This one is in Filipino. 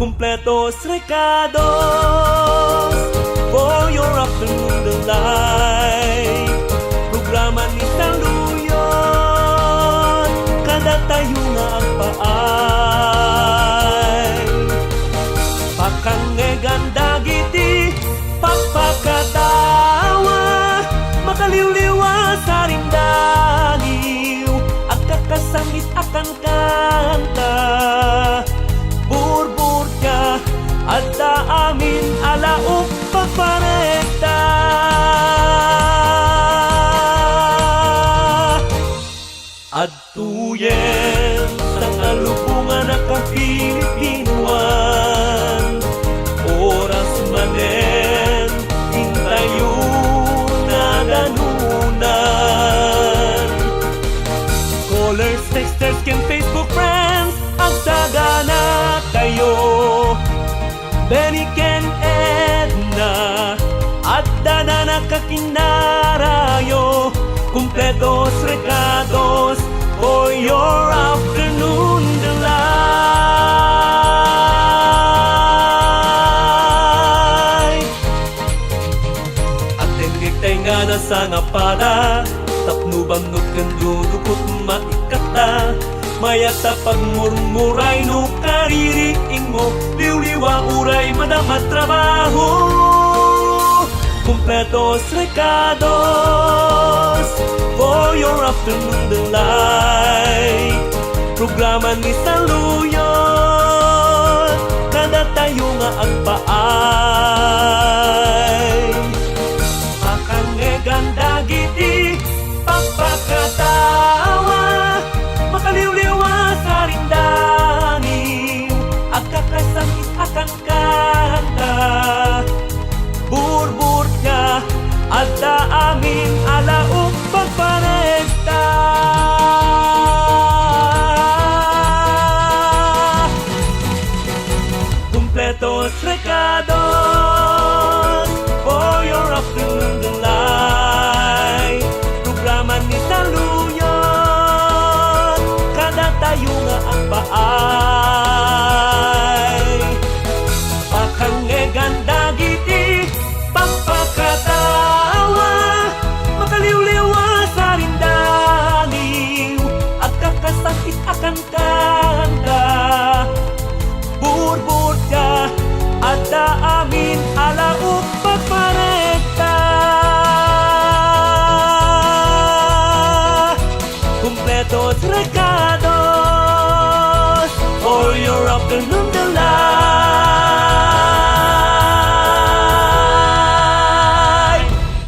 Kumpletos recados for your afternoon delight. Programa ni Saluyot, kada tayo nga ang paay. Pakangegan dagiti, pagpakatawa, makaliw-liwa sa rindagiw, at kakasangit akan kanta. Burbur ka, at amin alaong pagparekta. At tuyen sa kalubungan na kapilipinuan, oras manen, hintayo na danunan. Callers, texters, ken Facebook friends, ang sagana kayo. Benny, Ken, Edna, at Dana nakakinarayo. Kumpletos recados for your afternoon delight. At tengkik nga na sa ngapada, tapnubang nukandudukot maikata. Mayata pagmurmuray no kaririing mo, liw-liwa uray madamat trabaho. Kumpletos recados for your afternoon delight. Programa ni Saluyot, kada tayo nga ang paay. Pakangegan dagiti, pagpakatawa, makaliw-liwa sa rindagiw, at kakasangit akan kanta. Burbur ka, at amin alaong pagparekta. Kumpletos recados for your afternoon delight. Programa ni Saluyot, kada tayo nga ang paay. Pakangegan dagiti, pagpakatawa, makaliw-liwa sa rindagiw, at kakasakit akan kanta. Burbur ka, at amin alaong pagparekta. Kumpletos recados for your afternoon